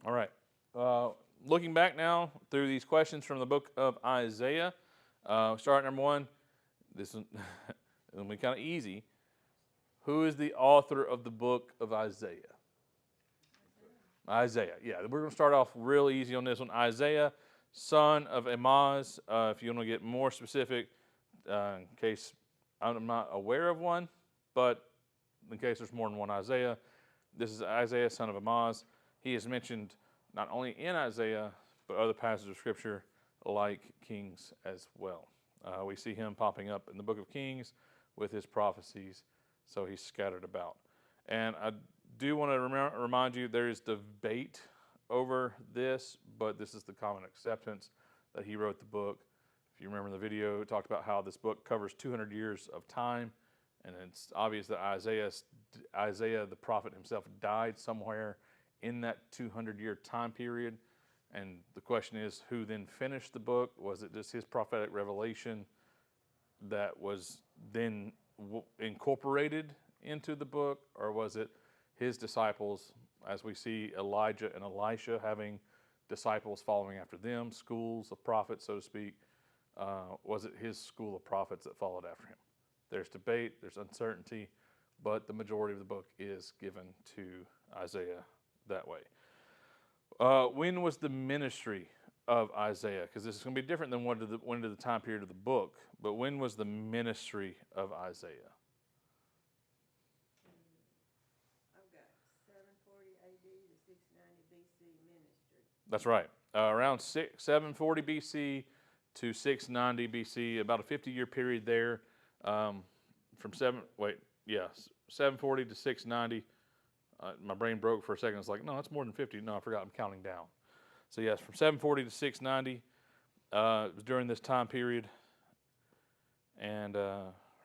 All right. Looking back now through these questions from the book of Isaiah, start number one. This is going to be kind of easy. Who is the author of the book of Isaiah? Isaiah. Yeah, we're going to start off real easy on this one. Isaiah, son of Amoz. If you want to get more specific, in case I'm not aware of one, but in case there's more than one Isaiah, this is Isaiah, son of Amoz. He is mentioned not only in Isaiah, but other passages of Scripture like Kings as well. We see him popping up in the book of Kings with his prophecies, so he's scattered about. And I do want to remind you there is debate over this, but this is the common acceptance that he wrote the book. If you remember the video, it talked about how this book covers 200 years of time, and it's obvious that Isaiah, the prophet himself, died somewhere in that 200-year time period. And the question is, who then finished the book? Was it just his prophetic revelation that was then incorporated into the book, or was it his disciples, as we see Elijah and Elisha having disciples following after them, schools of prophets, so to speak? Was it his school of prophets that followed after him? There's debate, there's uncertainty, but the majority of the book is given to Isaiah that way. When was the ministry of Isaiah? Because this is going to be different than when did the time period of the book, but when was the ministry of Isaiah? I've got 740 AD to 690 BC ministry. That's right. Around 740 BC to 690 BC, about a 50-year period there. From 740 to 690. My brain broke for a second. It's like, no, that's more than 50. No, I forgot. I'm counting down. So yes, from 740 to 690. It was during this time period. And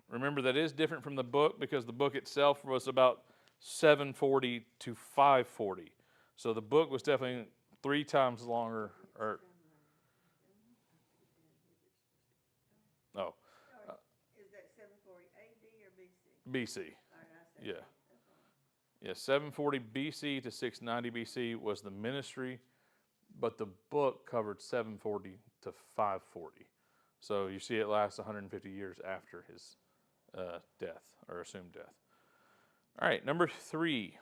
remember, that is different from the book because the book itself was about 740 to 540. So the book was definitely 3 times longer. Oh, Is that 740 AD or BC? BC. All right, I Yeah. said Yeah, 740 BC to 690 BC was the ministry, but the book covered 740 to 540. So you see it lasts 150 years after his death or assumed death. All right, number 3.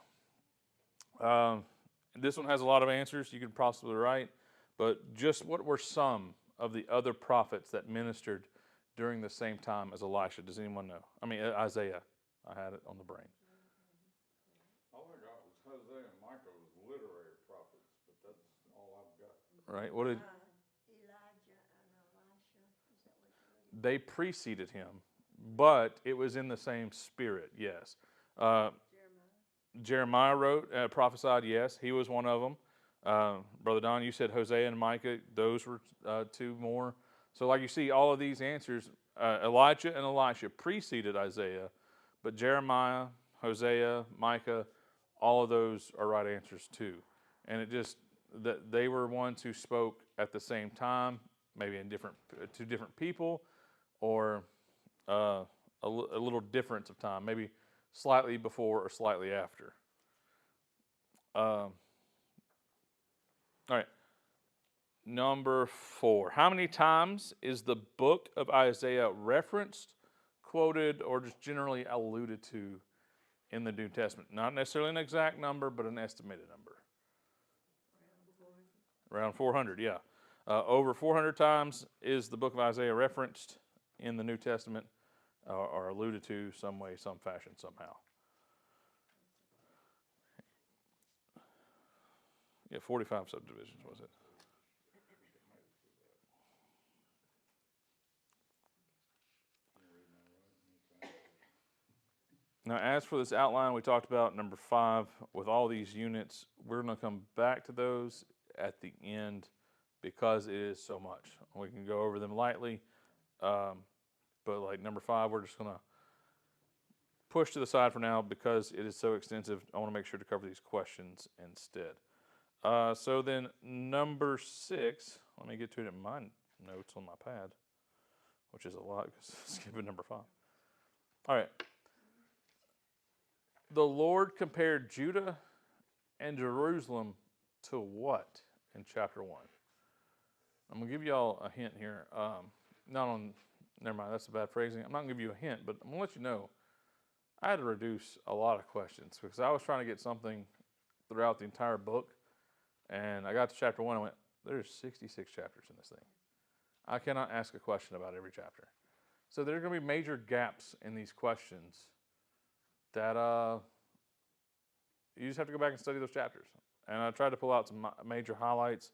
This one has a lot of answers you could possibly write, but just what were some of the other prophets that ministered during the same time as Elisha? Does anyone know? I mean, Isaiah. I had it on the brain. All I got was Hosea and Micah was literary prophets, but that's all I've got. Right? What did Elijah and Elisha. Is that what you're looking they preceded him? But it was in the same spirit. Yes. at? Jeremiah wrote, prophesied. Yes, he was one of them. Brother Don, you said Hosea and Micah. Those were 2 more. So, like you see, all of these answers, Elijah and Elisha preceded Isaiah, but Jeremiah, Hosea, Micah, all of those are right answers too. And it just that they were ones who spoke at the same time, maybe in to different people, or a little difference of time, maybe slightly before or slightly after. All right. Number 4. How many times is the book of Isaiah referenced, quoted, or just generally alluded to in the New Testament? Not necessarily an exact number, but an estimated number. Around 400, yeah. Over 400 times is the book of Isaiah referenced in the New Testament, or alluded to some way, some fashion, somehow. Yeah, 45 subdivisions, was it? Now, as for this outline we talked about, number 5, with all these units, we're going to come back to those at the end because it is so much. We can go over them lightly, but like number 5, we're just going to push to the side for now because it is so extensive. I want to make sure to cover these questions instead. So then number 6, let me get to it in my notes on my pad, which is a lot because skipping number 5. All right. The Lord compared Judah and Jerusalem to what in chapter 1? I'm going to give y'all a hint here. Never mind, that's a bad phrasing. I'm not going to give you a hint, but I'm going to let you know. I had to reduce a lot of questions because I was trying to get something throughout the entire book. And I got to chapter 1 and went, there's 66 chapters in this thing. I cannot ask a question about every chapter. So there are going to be major gaps in these questions that you just have to go back and study those chapters. And I tried to pull out some major highlights,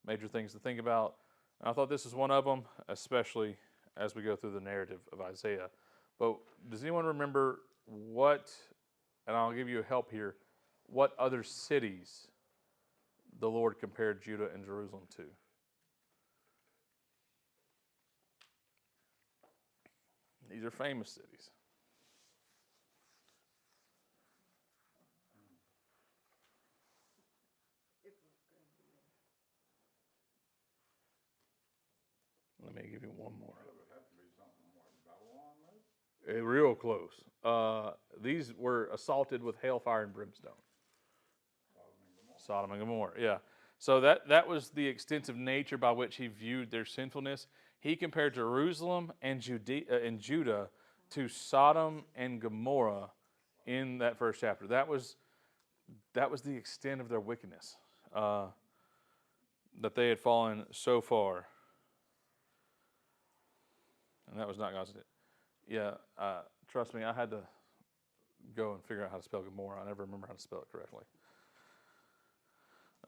major things to think about. And I thought this was one of them, especially as we go through the narrative of Isaiah. But does anyone remember what, and I'll give you a help here, what other cities the Lord compared Judah and Jerusalem to? These are famous cities. Let me give you one more. It would have to be something like Babylon, maybe? Real close. These were assaulted with hailfire and brimstone. Sodom and Gomorrah, yeah. So that was the extensive nature by which he viewed their sinfulness. He compared Jerusalem and Judah to Sodom and Gomorrah in that first chapter. That was the extent of their wickedness, that they had fallen so far. And that was not God's intent. Yeah, trust me, I had to go and figure out how to spell Gomorrah. I never remember how to spell it correctly.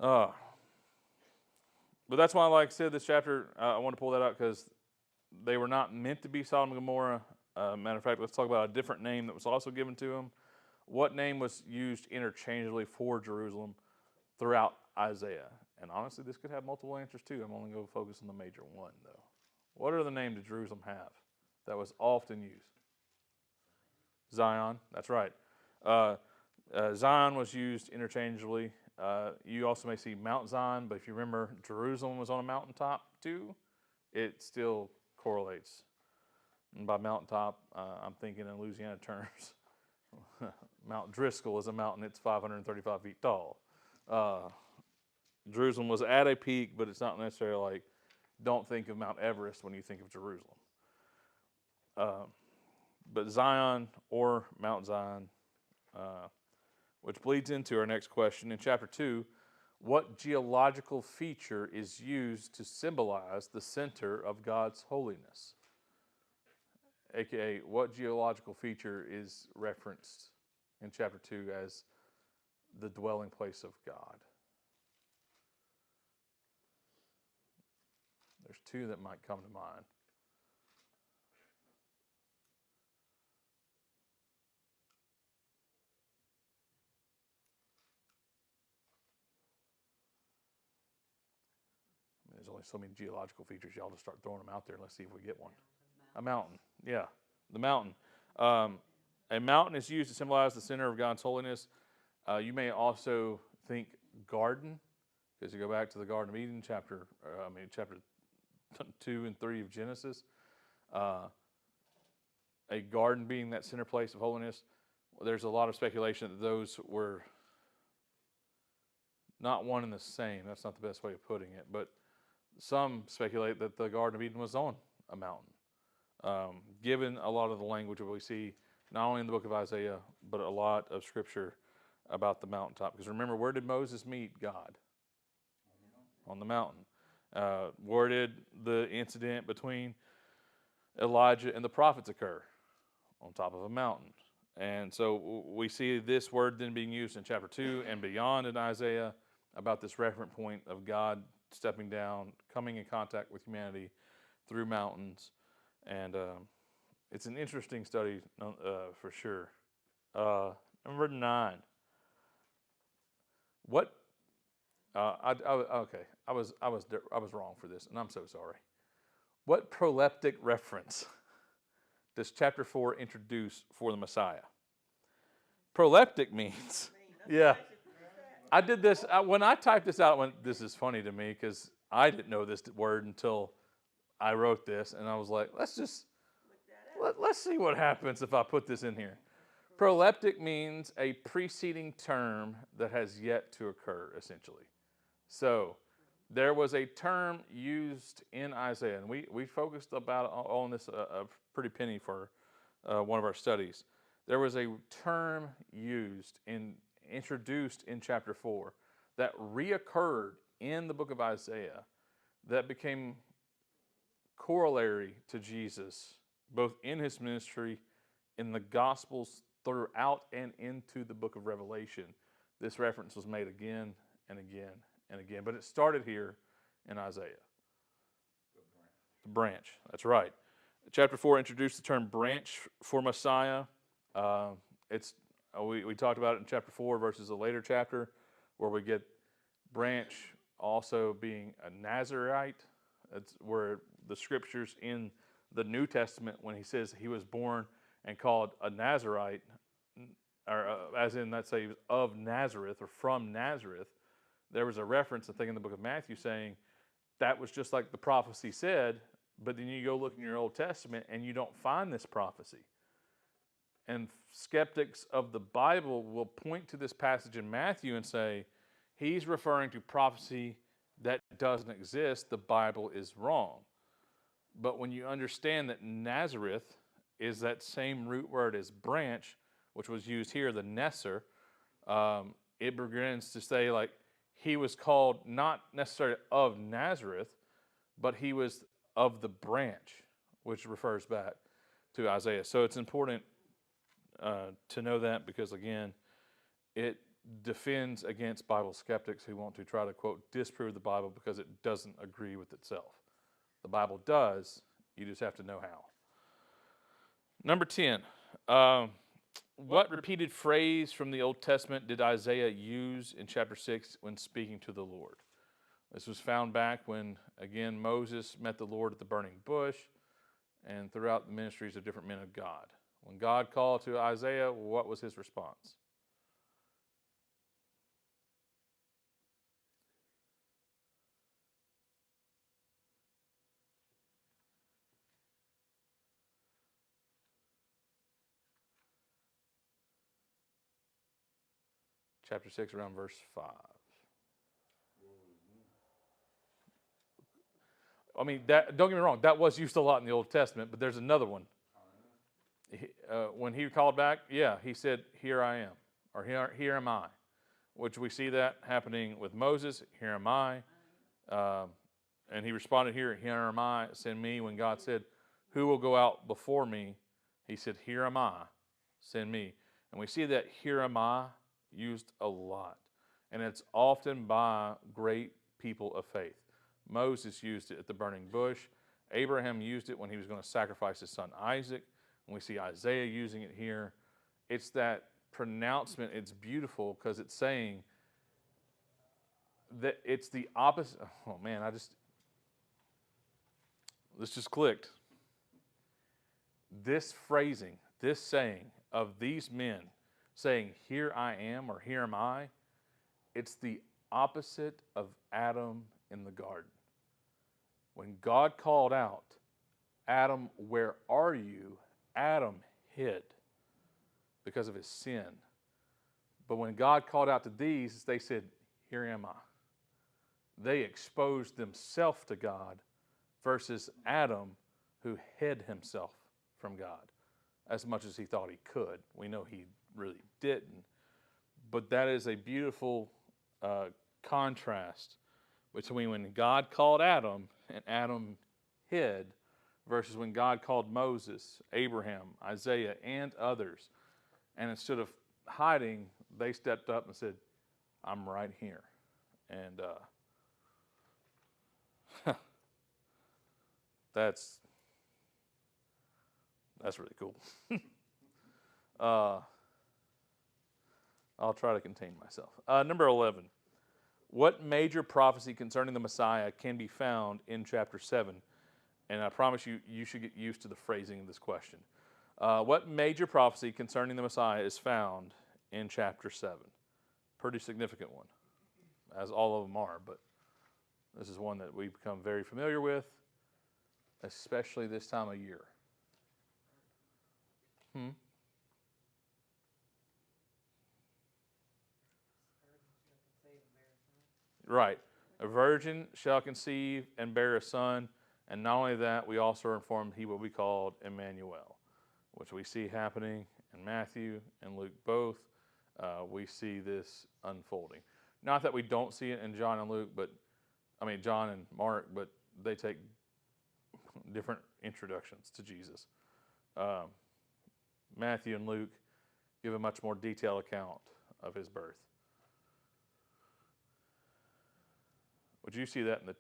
But that's why, like I said, this chapter, I want to pull that out because they were not meant to be Sodom and Gomorrah. Matter of fact, let's talk about a different name that was also given to them. What name was used interchangeably for Jerusalem throughout Isaiah? And honestly, this could have multiple answers too. I'm only going to focus on the major one, though. What are the names did Jerusalem have that was often used? Zion, that's right. Zion was used interchangeably. You also may see Mount Zion, but if you remember, Jerusalem was on a mountaintop too. It still correlates. And by mountaintop, I'm thinking in Louisiana terms. Mount Driscoll is a mountain. It's 535 feet tall. Jerusalem was at a peak, but it's not necessarily like, don't think of Mount Everest when you think of Jerusalem. But Zion or Mount Zion, which bleeds into our next question. In chapter 2, what geological feature is used to symbolize the center of God's holiness? AKA, what geological feature is referenced in chapter 2 as the dwelling place of God? There's two that might come to mind. There's only so many geological features. Y'all just start throwing them out there. Let's see if we get one. A mountain. Yeah, the mountain. A mountain is used to symbolize the center of God's holiness. You may also think garden, because you go back to the Garden of Eden, chapter 2 and 3 of Genesis. A garden being that center place of holiness. There's a lot of speculation that those were not one and the same. That's not the best way of putting it, but some speculate that the Garden of Eden was on a mountain. Given a lot of the language that we see, not only in the book of Isaiah, but a lot of scripture about the mountaintop. Because remember, where did Moses meet God? On the mountain. Where did the incident between Elijah and the prophets occur? On top of a mountain. And so we see this word then being used in chapter 2 and beyond in Isaiah about this referent point of God stepping down, coming in contact with humanity through mountains. And it's an interesting study for sure. Number 9. What? Okay, I was wrong for this, and I'm so sorry. What proleptic reference does chapter 4 introduce for the Messiah? Proleptic means, yeah. I did this, when I typed this out, I went, this is funny to me because I didn't know this word until I wrote this, and I was like, let's see what happens if I put this in here. Proleptic means a preceding term that has yet to occur, essentially. So there was a term used in Isaiah, and we focused about on this a pretty penny for one of our studies. There was a term introduced in chapter 4 that reoccurred in the book of Isaiah that became corollary to Jesus, both in his ministry, in the Gospels, throughout and into the book of Revelation. This reference was made again and again and again, but it started here in Isaiah. The branch, that's right. Chapter 4 introduced the term branch for Messiah. We talked about it in chapter 4 versus a later chapter where we get branch also being a Nazarite. That's where the scriptures in the New Testament, when he says he was born and called a Nazarite, or as in, let's say, he was of Nazareth or from Nazareth, there was a reference, I think, in the book of Matthew saying that was just like the prophecy said, but then you go look in your Old Testament and you don't find this prophecy. And skeptics of the Bible will point to this passage in Matthew and say, he's referring to prophecy that doesn't exist. The Bible is wrong. But when you understand that Nazareth is that same root word as branch, which was used here, the Nesser, it begins to say like he was called not necessarily of Nazareth, but he was of the branch, which refers back to Isaiah. So it's important to know that because, again, it defends against Bible skeptics who want to try to, quote, disprove the Bible because it doesn't agree with itself. The Bible does. You just have to know how. Number 10. What repeated phrase from the Old Testament did Isaiah use in chapter 6 when speaking to the Lord? This was found back when, again, Moses met the Lord at the burning bush and throughout the ministries of different men of God. When God called to Isaiah, what was his response? Chapter 6, around verse 5. I mean, don't get me wrong, that was used a lot in the Old Testament, but there's another one. When he called back, he said, "Here I am," or here am I, which we see that happening with Moses, "Here am I." And he responded, here am I, send me. When God said, "Who will go out before me?" he said, "Here am I, send me." And we see that "here am I" used a lot. And it's often by great people of faith. Moses used it at the burning bush. Abraham used it when he was going to sacrifice his son Isaac. And we see Isaiah using it here. It's that pronouncement. It's beautiful because it's saying that it's the opposite. Oh man, this just clicked. This phrasing, this saying of these men saying, "Here I am," or "Here am I," it's the opposite of Adam in the garden. When God called out, "Adam, where are you?" Adam hid because of his sin. But when God called out to these, they said, "Here am I." They exposed themselves to God versus Adam, who hid himself from God as much as he thought he could. We know he really didn't. But that is a beautiful contrast between when God called Adam and Adam hid versus when God called Moses, Abraham, Isaiah, and others. And instead of hiding, they stepped up and said, "I'm right here." And that's really cool. I'll try to contain myself. Number 11. What major prophecy concerning the Messiah can be found in chapter 7? And I promise you, you should get used to the phrasing of this question. What major prophecy concerning the Messiah is found in chapter 7? Pretty significant one, as all of them are, but this is one that we've become very familiar with, especially this time of year. Right. A virgin shall conceive and bear a son, and not only that, we also are informed he will be called Emmanuel, which we see happening in Matthew and Luke both. We see this unfolding. Not that we don't see it in John and Luke, but John and Mark, but they take different introductions to Jesus. Matthew and Luke give a much more detailed account of his birth. Would you see that in the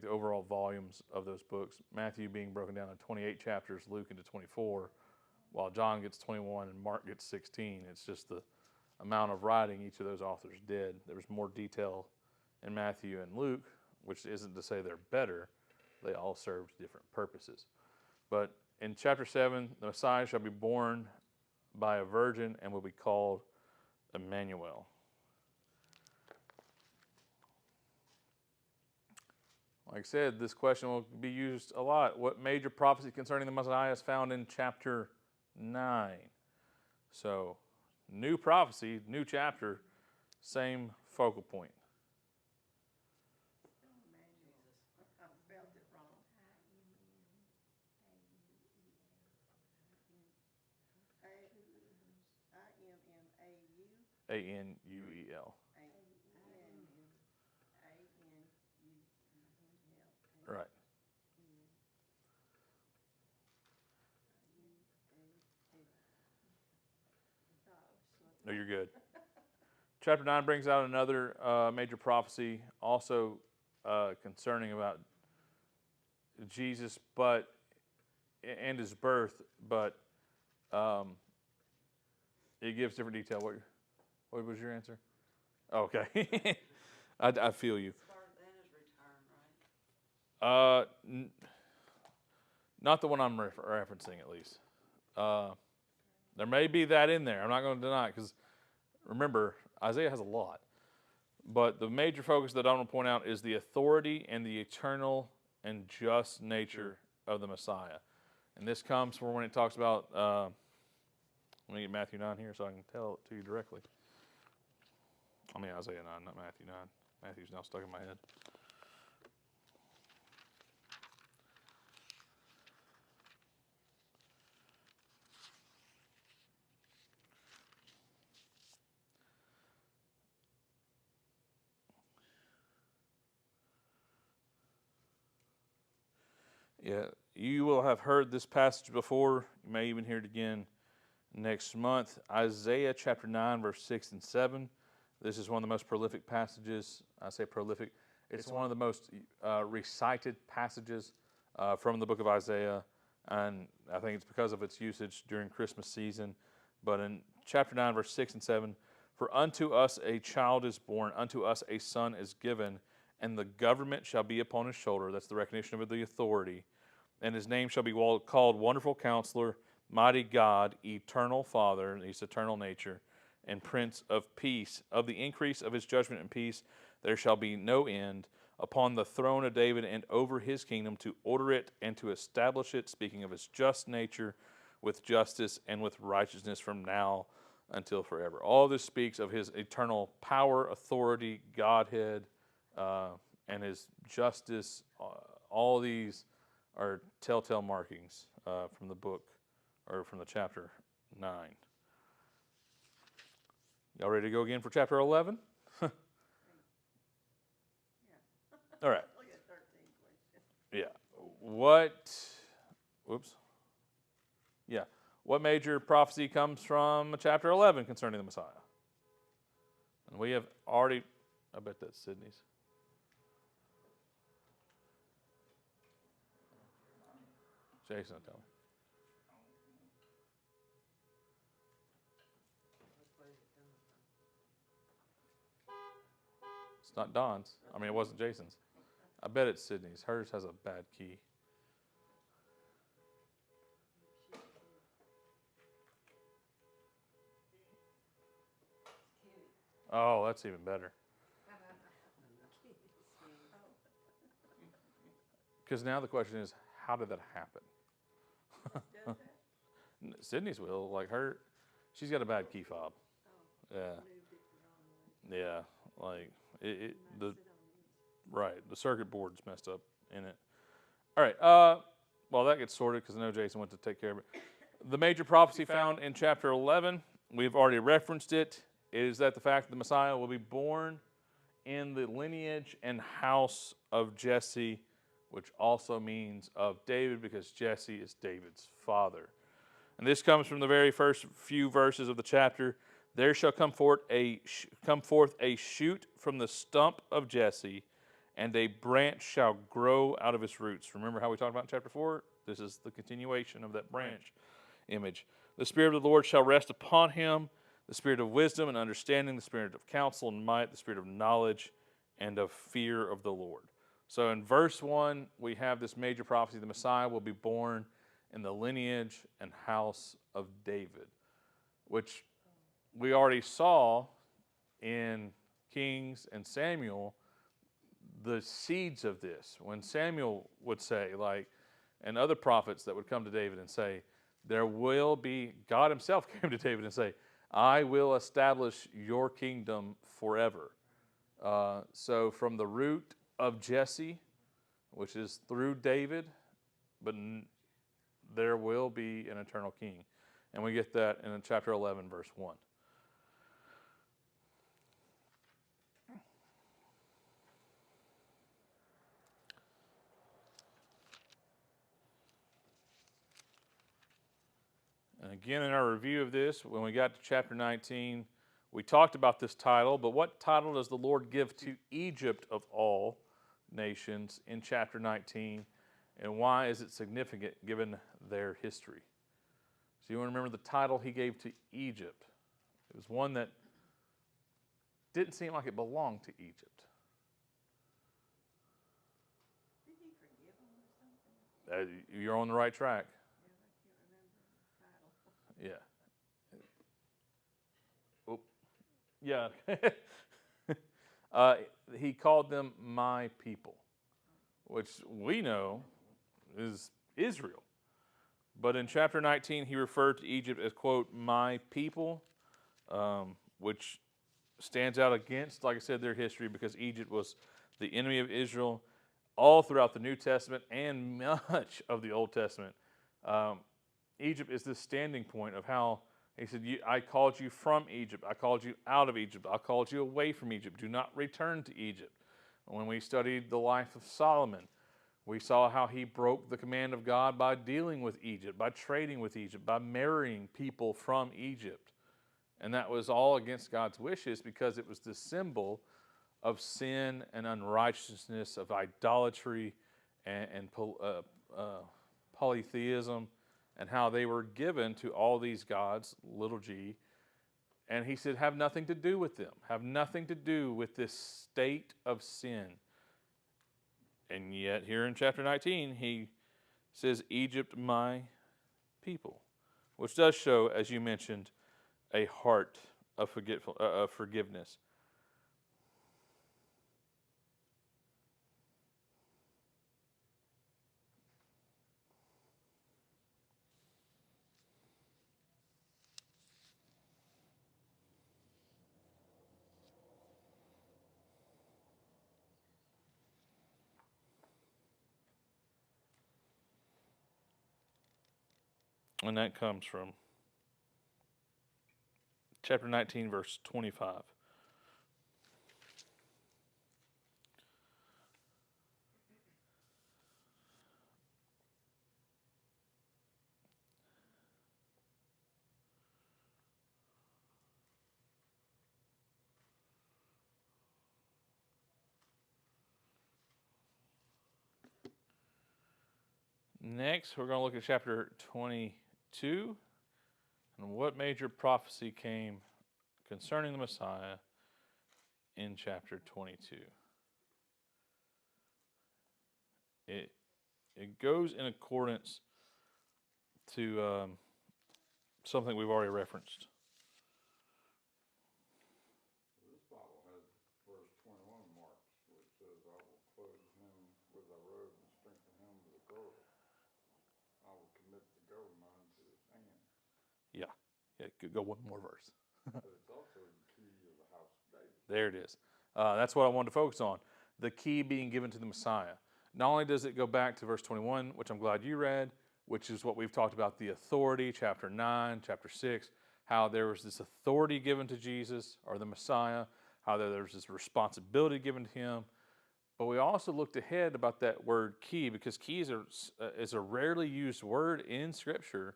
overall volumes of those books? Matthew being broken down into 28 chapters, Luke into 24, while John gets 21 and Mark gets 16. It's just the amount of writing each of those authors did. There was more detail in Matthew and Luke, which isn't to say they're better. They all served different purposes. But in chapter 7, the Messiah shall be born by a virgin and will be called Emmanuel. Like I said, this question will be used a lot. What major prophecy concerning the Messiah is found in chapter 9? So, new prophecy, new chapter, same focal point. I spelled it wrong. I-M-M-A-U. A-N-U-E-L. Right. No, you're good. Chapter 9 brings out another major prophecy, also concerning about Jesus, and his birth, but it gives different detail. What was your answer? Okay. I feel you. Not the one I'm referencing, at least. There may be that in there. I'm not going to deny it, because remember, Isaiah has a lot. But the major focus that I want to point out is the authority and the eternal and just nature of the Messiah. And this comes from when it talks about, let me get Matthew 9 here so I can tell it to you directly. Isaiah 9, not Matthew 9. Matthew's now stuck in my head. Yeah, you will have heard this passage before. You may even hear it again next month. Isaiah chapter 9, verse 6 and 7. This is one of the most prolific passages. I say prolific. It's one of the most recited passages from the book of Isaiah, and I think it's because of its usage during Christmas season. But in chapter 9, verse 6 and 7, "For unto us a child is born, unto us a son is given, and the government shall be upon his shoulder." That's the recognition of the authority. "And his name shall be called Wonderful Counselor, Mighty God, Eternal Father," and his eternal nature, "and Prince of Peace. Of the increase of his judgment and peace there shall be no end, upon the throne of David and over his kingdom, to order it and to establish it," speaking of his just nature, "with justice and with righteousness from now until forever." All this speaks of his eternal power, authority, Godhead, and his justice. All these are telltale markings from the book, or from the chapter 9. Y'all ready to go again for chapter 11? All right. Look at 13 questions. Yeah. What major prophecy comes from chapter 11 concerning the Messiah? And we have already, I bet that's Sydney's. Jason, tell me. It's not Don's. It wasn't Jason's. I bet it's Sydney's. Hers has a bad key. Oh, that's even better. Because now the question is, how did that happen? Sydney's will, like her, she's got a bad key fob. Yeah. Yeah, like the Right. The circuit board's messed up in it. All right. Well, that gets sorted because I know Jason went to take care of it. The major prophecy found in chapter 11, we've already referenced it, is that the fact that the Messiah will be born in the lineage and house of Jesse, which also means of David because Jesse is David's father. And this comes from the very first few verses of the chapter. There shall come forth a shoot from the stump of Jesse, and a branch shall grow out of his roots. Remember how we talked about in chapter 4? This is the continuation of that branch image. The Spirit of the Lord shall rest upon him, the Spirit of wisdom and understanding, the Spirit of counsel and might, the Spirit of knowledge and of fear of the Lord. So in verse 1, we have this major prophecy. The Messiah will be born in the lineage and house of David, which we already saw in Kings and Samuel, the seeds of this. When Samuel would say, and other prophets that would come to David and say, there will be, God himself came to David and say, I will establish your kingdom forever. So from the root of Jesse, which is through David, but there will be an eternal king. And we get that in chapter 11, verse 1. And again, in our review of this, when we got to chapter 19, we talked about this title, but what title does the Lord give to Egypt of all nations in chapter 19, and why is it significant given their history? So you want to remember the title he gave to Egypt. It was one that didn't seem like it belonged to Egypt. Did he forgive them or something? You're on the right track. Yeah, I can't remember the title. Yeah. Yeah. He called them my people, which we know is Israel. But in chapter 19, he referred to Egypt as, quote, my people, which stands out against, like I said, their history because Egypt was the enemy of Israel all throughout the New Testament and much of the Old Testament. Egypt is this standing point of how he said, I called you from Egypt. I called you out of Egypt. I called you away from Egypt. Do not return to Egypt. When we studied the life of Solomon, we saw how he broke the command of God by dealing with Egypt, by trading with Egypt, by marrying people from Egypt. And that was all against God's wishes because it was the symbol of sin and unrighteousness, of idolatry and polytheism, and how they were given to all these gods, little g. And he said, have nothing to do with them. Have nothing to do with this state of sin. And yet here in chapter 19, he says, Egypt, my people. Which does show, as you mentioned, a heart of forgiveness. And that comes from chapter 19, verse 25. Next, we're going to look at chapter 22 and what major prophecy came concerning the Messiah in chapter 22. It goes in accordance to something we've already referenced. This Bible has verse 21 marks, where it says, I will clothe him with a robe and strengthen him with a girdle. I will commit the government into his hand. Yeah, go one more verse. But it's also the key of the house of David. There it is. That's what I wanted to focus on. the key being given to the Messiah. Not only does it go back to verse 21, which I'm glad you read, which is what we've talked about, the authority, chapter 9, chapter 6, how there was this authority given to Jesus or the Messiah, how there was this responsibility given to him. But we also looked ahead about that word key, because key is a rarely used word in Scripture,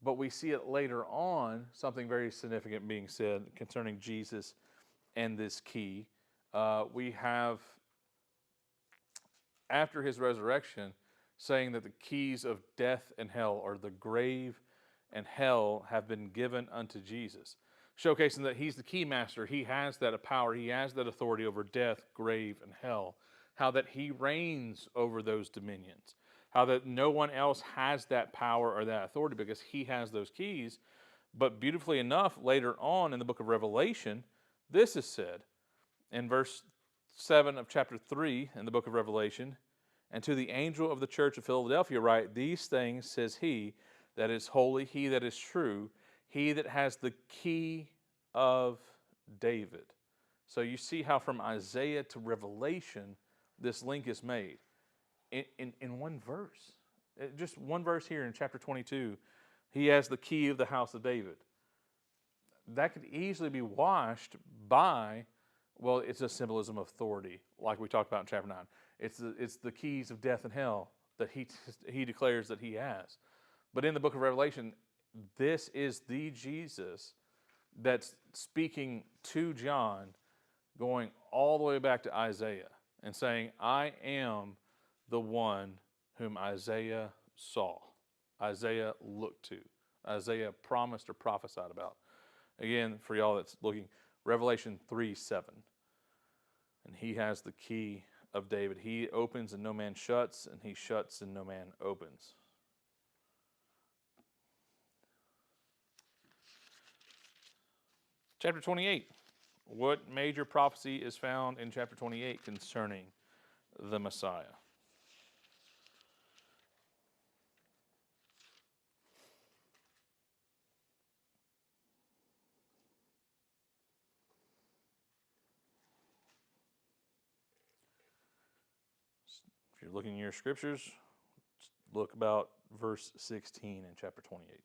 but we see it later on, something very significant being said concerning Jesus and this key. We have, after his resurrection, saying that the keys of death and hell, or the grave and hell, have been given unto Jesus, showcasing that he's the key master. He has that power, he has that authority over death, grave, and hell. How that he reigns over those dominions. How that no one else has that power or that authority because he has those keys. But beautifully enough, later on in the book of Revelation, this is said in verse 7 of chapter 3 in the book of Revelation. And to the angel of the church of Philadelphia write, these things says he that is holy, he that is true, he that has the key of David. So you see how from Isaiah to Revelation, this link is made in one verse. Just one verse here in chapter 22, he has the key of the house of David. That could easily be washed by, well, it's a symbolism of authority, like we talked about in chapter 9. It's the keys of death and hell that he declares that he has. But in the book of Revelation, this is the Jesus that's speaking to John, going all the way back to Isaiah and saying, I am the one whom Isaiah saw, Isaiah looked to, Isaiah promised or prophesied about. Again, for y'all that's looking, Revelation 3:7. And he has the key of David. He opens and no man shuts, and he shuts and no man opens. Chapter 28. What major prophecy is found in chapter 28 concerning the Messiah? If you're looking in your scriptures, look about verse 16 in chapter 28.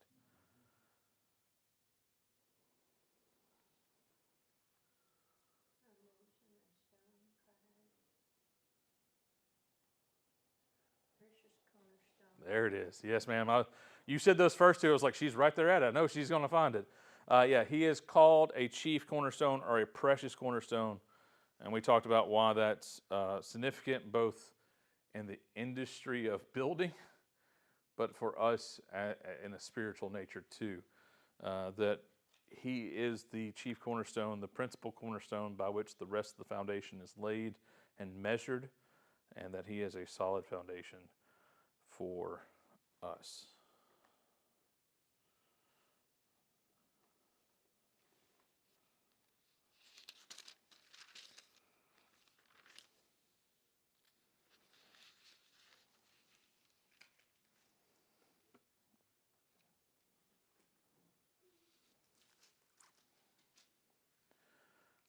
There it is. Yes, ma'am. You said those first two. I was like, she's right there at it. I know she's going to find it. Yeah, he is called a chief cornerstone or a precious cornerstone. And we talked about why that's significant both in the industry of building, but for us in a spiritual nature too. That he is the chief cornerstone, the principal cornerstone by which the rest of the foundation is laid and measured, and that he is a solid foundation for us.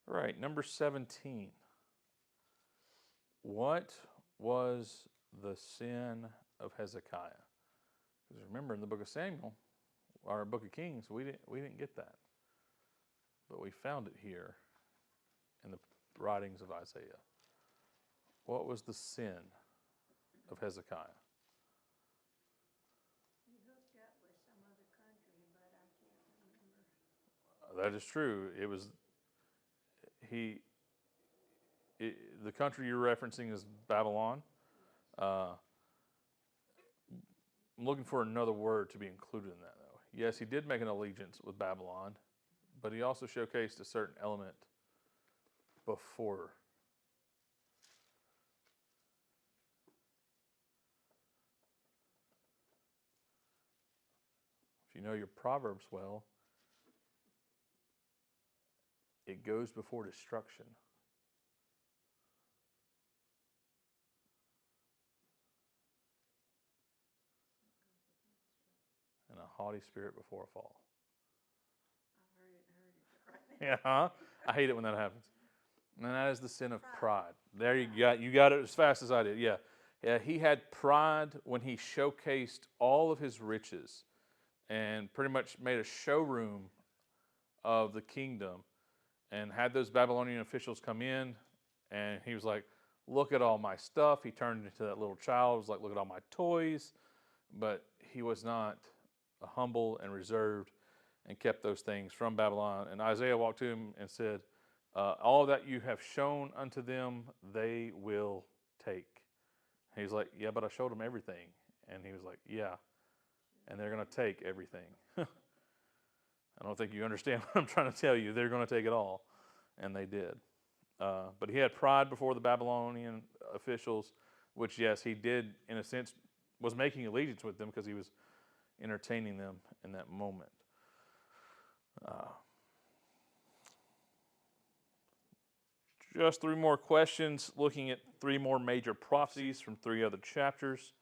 All right, number 17. What was the sin of Hezekiah? Because remember, in the book of Samuel, or book of Kings, we didn't get that. But we found it here in the writings of Isaiah. What was the sin of Hezekiah? He hooked up with some other country, but I can't remember. That is true. It was the country you're referencing is Babylon. I'm looking for another word to be included in that, though. Yes, he did make an allegiance with Babylon, but he also showcased a certain element before. If you know your Proverbs well, it goes before destruction. And a haughty spirit before a fall. I heard it right now. Yeah, huh? I hate it when that happens. And that is the sin of pride. There you got it as fast as I did. Yeah. Yeah, he had pride when he showcased all of his riches and pretty much made a showroom of the kingdom and had those Babylonian officials come in, and he was like, look at all my stuff. He turned into that little child. He was like, look at all my toys. But he was not humble and reserved and kept those things from Babylon. And Isaiah walked to him and said, all that you have shown unto them, they will take. And he's like, yeah, but I showed them everything. And he was like, yeah, and they're going to take everything. I don't think you understand what I'm trying to tell you. They're going to take it all. And they did. But he had pride before the Babylonian officials, which, yes, he did, in a sense, was making allegiance with them because he was entertaining them in that moment. Just three more questions, looking at three more major prophecies from three other chapters.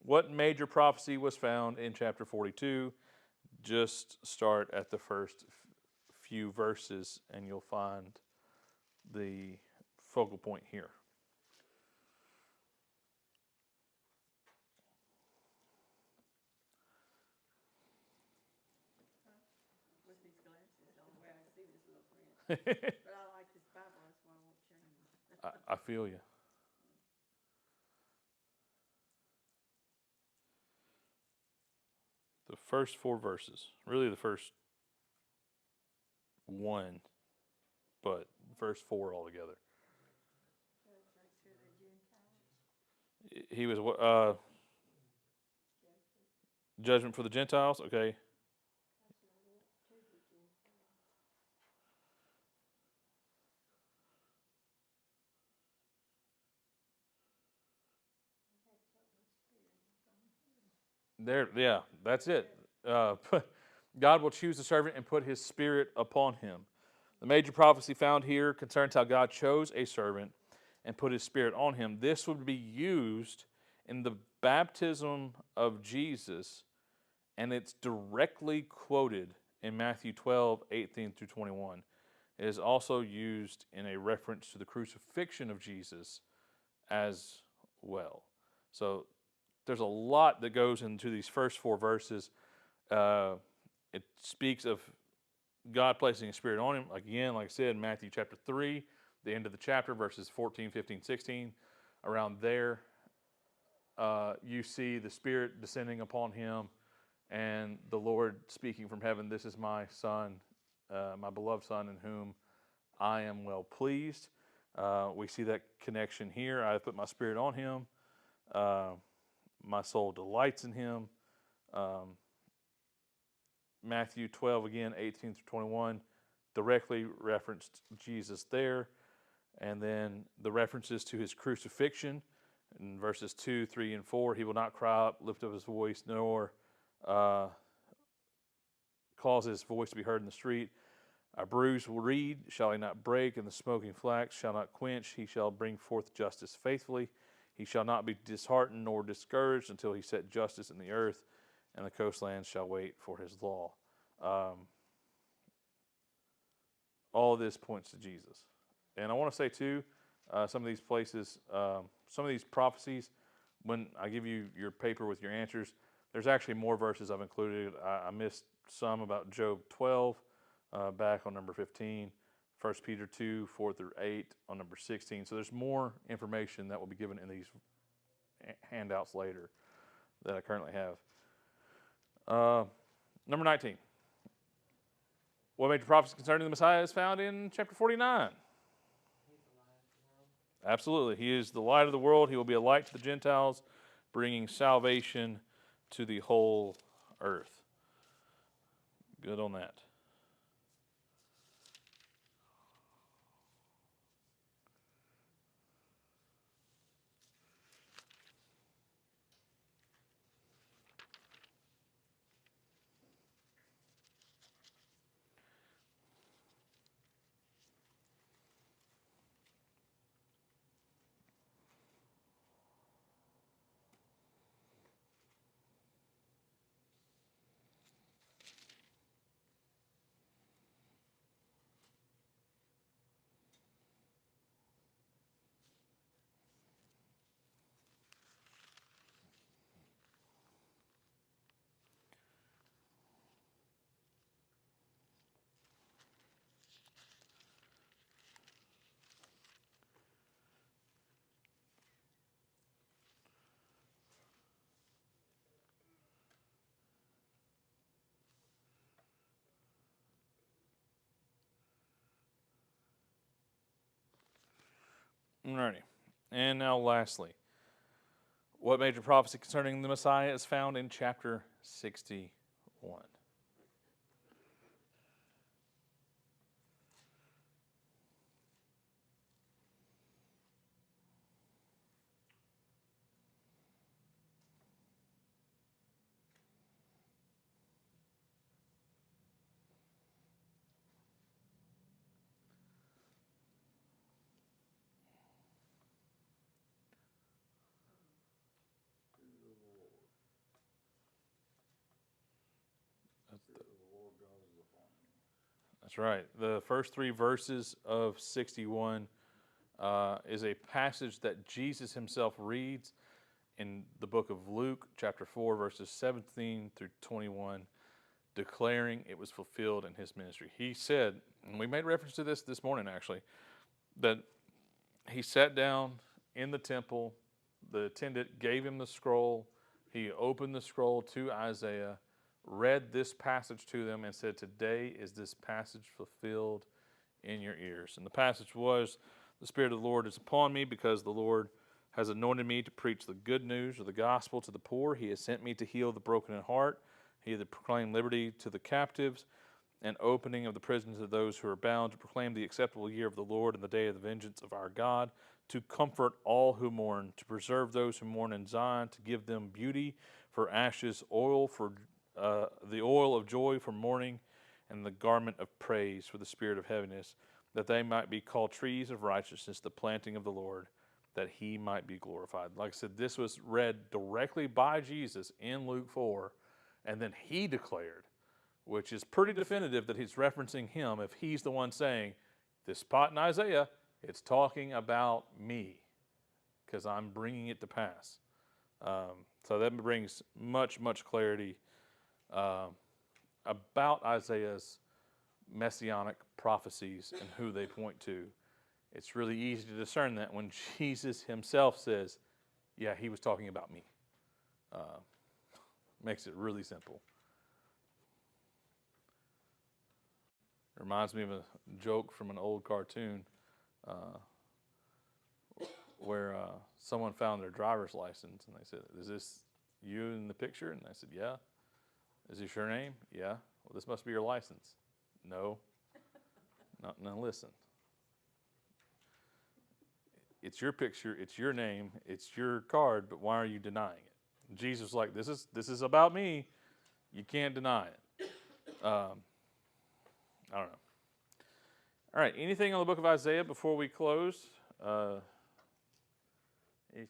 What major prophecy was found in chapter 42? Just start at the first few verses and you'll find the focal point here. With these glasses, the only way I can see this little print. But I like this Bible, that's why I won't change. I feel you. The first four verses, really the first one, but verse 4 altogether. He was judgment for the Gentiles. Okay. There, yeah, that's it. God will choose a servant and put his spirit upon him. The major prophecy found here concerns how God chose a servant and put his spirit on him. This would be used in the baptism of Jesus, and it's directly quoted in Matthew 12, 18 through 21. It is also used in a reference to the crucifixion of Jesus as well. So there's a lot that goes into these first four verses. It speaks of God placing a spirit on him. Again, like I said, Matthew chapter 3, the end of the chapter, verses 14, 15, 16. Around there, you see the Spirit descending upon him and the Lord speaking from heaven, this is my Son, my beloved Son, in whom I am well pleased. We see that connection here. I have put my Spirit on him. My soul delights in him. Matthew 12, again, 18 through 21, directly referenced Jesus there. And then the references to his crucifixion in verses 2, 3, and 4. He will not cry up, lift up his voice, nor cause his voice to be heard in the street. A bruised reed shall he not break, and the smoking flax shall not quench. He shall bring forth justice faithfully. He shall not be disheartened nor discouraged until he set justice in the earth, and the coastlands shall wait for his law. All of this points to Jesus. And I want to say, too, some of these places, some of these prophecies, when I give you your paper with your answers, there's actually more verses I've included. I missed some about Job 12 back on number 15, 1 Peter 2, 4 through 8 on number 16. So there's more information that will be given in these handouts later that I currently have. Number 19. What major prophecy concerning the Messiah is found in chapter 49? Absolutely. He is the light of the world. He will be a light to the Gentiles, bringing salvation to the whole earth. Good on that. Alrighty. And now, lastly, what major prophecy concerning the Messiah is found in chapter 61? Spirit of the Lord. Spirit of the Lord God is upon me. That's right. The first three verses of 61 is a passage that Jesus himself reads in the book of Luke, chapter 4, verses 17 through 21, declaring it was fulfilled in his ministry. He said, and we made reference to this morning actually, that he sat down in the temple, the attendant gave him the scroll, he opened the scroll to Isaiah, read this passage to them, and said, "Today is this passage fulfilled in your ears." And the passage was, "The Spirit of the Lord is upon me, because the Lord has anointed me to preach the good news of the gospel to the poor. He has sent me to heal the broken in heart. He has proclaimed liberty to the captives, and opening of the prisons of those who are bound, to proclaim the acceptable year of the Lord and the day of the vengeance of our God, to comfort all who mourn, to preserve those who mourn in Zion, to give them beauty for ashes, oil for the oil of joy for mourning, and the garment of praise for the spirit of heaviness, that they might be called trees of righteousness, the planting of the Lord, that he might be glorified." Like I said, this was read directly by Jesus in Luke 4, and then he declared, which is pretty definitive that he's referencing him if he's the one saying, this spot in Isaiah, it's talking about me, because I'm bringing it to pass. So that brings much, much clarity about Isaiah's messianic prophecies and who they point to. It's really easy to discern that when Jesus himself says, yeah, he was talking about me. Makes it really simple. Reminds me of a joke from an old cartoon where someone found their driver's license and they said, "Is this you in the picture?" And they said, "Yeah." "Is this your name?" "Yeah." "Well, this must be your license." "No." "No, now listen. It's your picture, it's your name, it's your card, but why are you denying it?" Jesus was like, this is about me. You can't deny it. I don't know. All right, anything on the book of Isaiah before we close? If